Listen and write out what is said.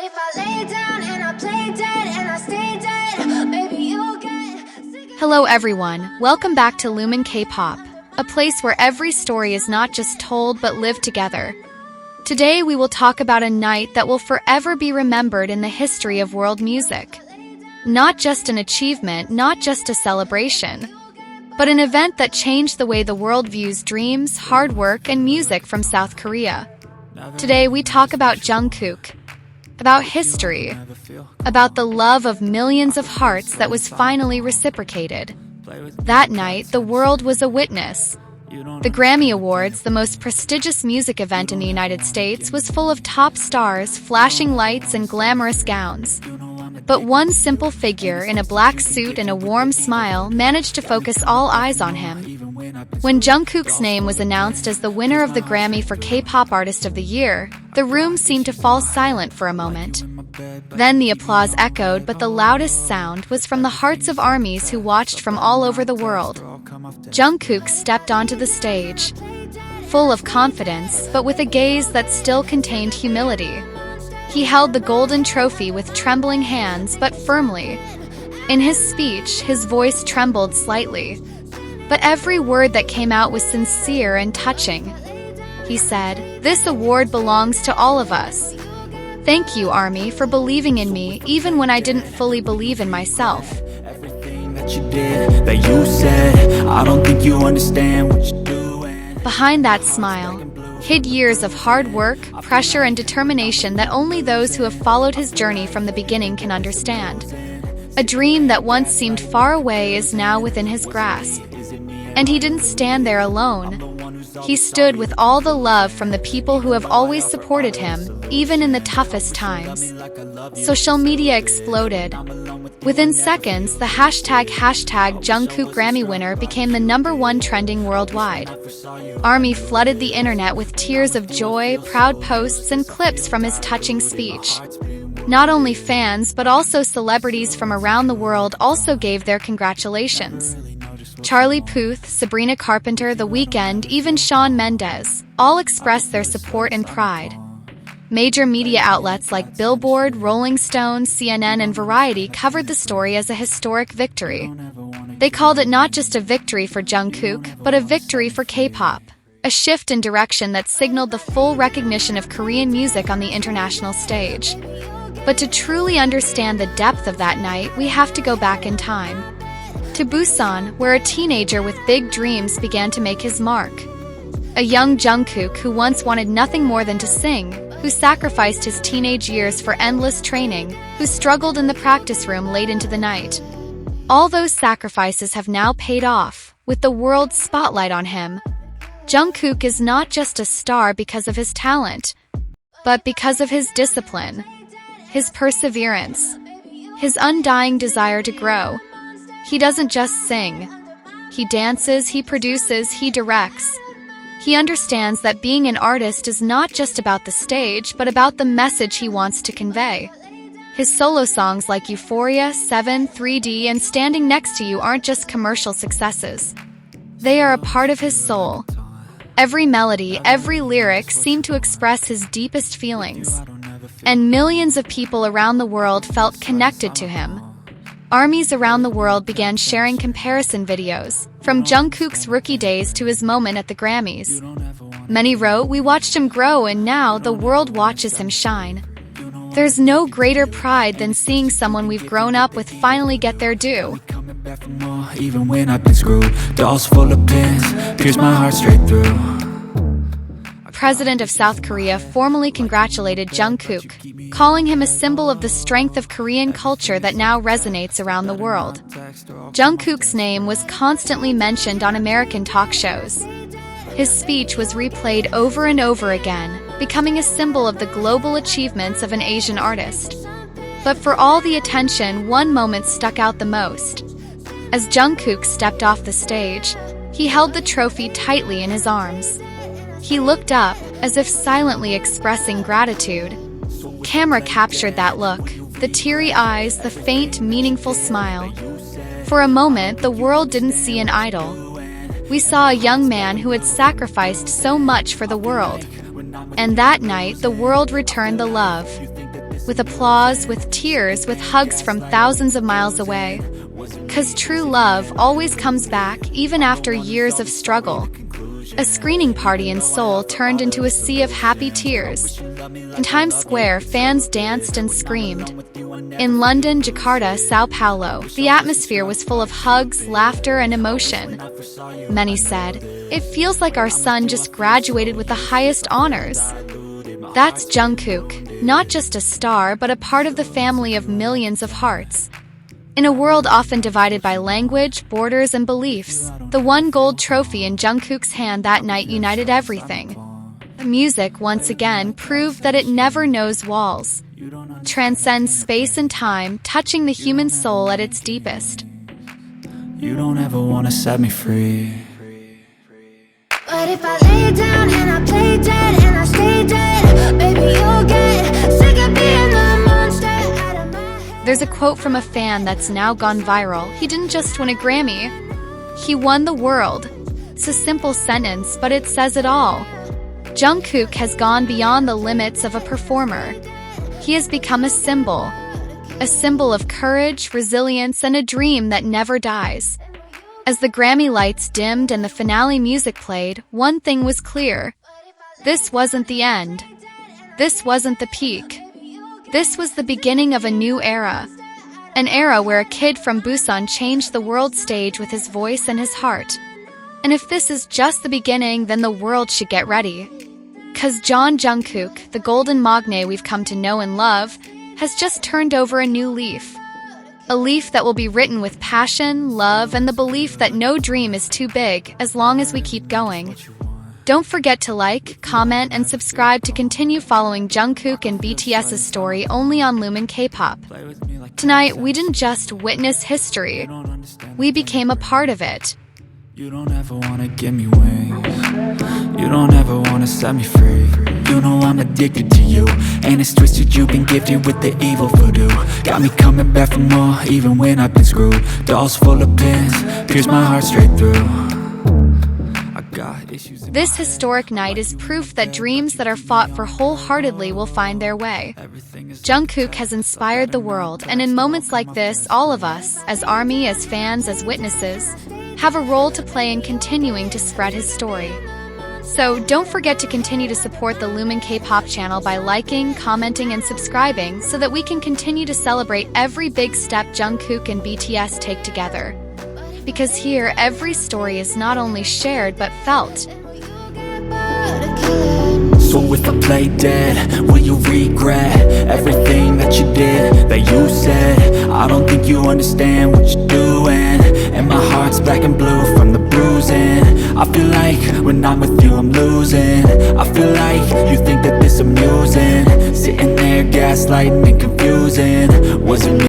if I lay down and I play dead and I stay dead, maybe you'll get sick of. Hello everyone, welcome back to Lumine K-pop, a place where every story is not just told but lived together. Today we will talk about a night that will forever be remembered in the history of world music. Not just an achievement, not just a celebration, but an event that changed the way the world views dreams, hard work, and music from South Korea. Today we talk about Jungkook, about history, about the love of millions of hearts that was finally reciprocated. That night, the world was a witness. The Grammy Awards, the most prestigious music event in the United States, was full of top stars, flashing lights, and glamorous gowns. But one simple figure in a black suit and a warm smile managed to focus all eyes on him. When Jungkook's name was announced as the winner of the Grammy for K-pop Artist of the Year, the room seemed to fall silent for a moment. Then the applause echoed, but the loudest sound was from the hearts of armies who watched from all over the world. Jungkook stepped onto the stage, full of confidence, but with a gaze that still contained humility. He held the golden trophy with trembling hands, but firmly. In his speech, his voice trembled slightly, but every word that came out was sincere and touching. He said, "This award belongs to all of us. Thank you, Army, for believing in me, even when I didn't fully believe in myself." Everything that you did, that you said, I don't think you understand what you're doing. Behind that smile hid years of hard work, pressure, and determination that only those who have followed his journey from the beginning can understand. A dream that once seemed far away is now within his grasp. And he didn't stand there alone. He stood with all the love from the people who have always supported him, even in the toughest times. Social media exploded. Within seconds, the hashtag Jungkook Grammy winner became the #1 trending worldwide. Army flooded the internet with tears of joy, proud posts, and clips from his touching speech. Not only fans, but also celebrities from around the world also gave their congratulations. Charlie Puth, Sabrina Carpenter, The Weeknd, even Shawn Mendes, all expressed their support and pride. Major media outlets like Billboard, Rolling Stone, CNN, and Variety covered the story as a historic victory. They called it not just a victory for Jungkook, but a victory for K-pop, a shift in direction that signaled the full recognition of Korean music on the international stage. But to truly understand the depth of that night, we have to go back in time. To Busan, where a teenager with big dreams began to make his mark. A young Jungkook who once wanted nothing more than to sing, who sacrificed his teenage years for endless training, who struggled in the practice room late into the night. All those sacrifices have now paid off, with the world's spotlight on him. Jungkook is not just a star because of his talent, but because of his discipline, his perseverance, his undying desire to grow. He doesn't just sing. He dances, he produces, he directs. He understands that being an artist is not just about the stage, but about the message he wants to convey. His solo songs like Euphoria, 7, 3D, and Standing Next to You aren't just commercial successes. They are a part of his soul. Every melody, every lyric seemed to express his deepest feelings. And millions of people around the world felt connected to him. Armies around the world began sharing comparison videos, from Jungkook's rookie days to his moment at the Grammys. Many wrote, "We watched him grow and now the world watches him shine." There's no greater pride than seeing someone we've grown up with finally get their due. Even when I've been screwed, dolls full of pins, pierce my heart straight through. President of South Korea formally congratulated Jungkook, calling him a symbol of the strength of Korean culture that now resonates around the world. Jungkook's name was constantly mentioned on American talk shows. His speech was replayed over and over again, becoming a symbol of the global achievements of an Asian artist. But for all the attention, one moment stuck out the most. As Jungkook stepped off the stage, he held the trophy tightly in his arms. He looked up, as if silently expressing gratitude. Camera captured that look, the teary eyes, the faint, meaningful smile. For a moment, the world didn't see an idol. We saw a young man who had sacrificed so much for the world. And that night, the world returned the love. with applause, with tears, with hugs from thousands of miles away. 'Cause true love always comes back, even after years of struggle. A screening party in Seoul turned into a sea of happy tears. In Times Square, fans danced and screamed. In London, Jakarta, Sao Paulo, the atmosphere was full of hugs, laughter, and emotion. Many said, "It feels like our son just graduated with the highest honors." That's Jungkook, not just a star, but a part of the family of millions of hearts. In a world often divided by language, borders, and beliefs, the one gold trophy in Jungkook's hand that night united everything. The music, once again, proved that it never knows walls, transcends space and time, touching the human soul at its deepest. You don't ever wanna set me free. But if I lay down and I play dead and I stay dead, baby, you'll get sick of being the monster out of my head. There's a quote from a fan that's now gone viral. He didn't just win a Grammy, he won the world. It's a simple sentence, but it says it all. Jungkook has gone beyond the limits of a performer. He has become a symbol of courage, resilience, and a dream that never dies. As the Grammy lights dimmed and the finale music played, one thing was clear. This wasn't the end. This wasn't the peak. This was the beginning of a new era. An era where a kid from Busan changed the world stage with his voice and his heart. And if this is just the beginning, then the world should get ready. 'Cause Jeon Jungkook, the golden Maknae we've come to know and love, has just turned over a new leaf. A leaf that will be written with passion, love, and the belief that no dream is too big as long as we keep going. Don't forget to like, comment, and subscribe to continue following Jungkook and BTS's story only on Lumine K-pop. Tonight, we didn't just witness history, we became a part of it. You don't ever wanna give me wings. You don't ever wanna set me free. You know I'm addicted to you, and it's twisted, you've been gifted with the evil voodoo. Got me coming back for more, even when I've been screwed. Dolls full of pins, pierce my heart straight through. I got issues. This historic night is proof that dreams that are fought for wholeheartedly will find their way. Jungkook has inspired the world, and in moments like this, all of us, as ARMY, as fans, as witnesses, have a role to play in continuing to spread his story. So don't forget to continue to support the Lumine K-pop channel by liking, commenting, and subscribing so that we can continue to celebrate every big step Jungkook and BTS take together. Because here, every story is not only shared but felt. So if I play dead, will you regret everything that you did, that you said? I don't think you understand what you're doing, and my heart's black and blue from the bruising. I feel like when I'm with you I'm losing. I feel like you think that this amusing, sitting there gaslighting and confusing. Was it me?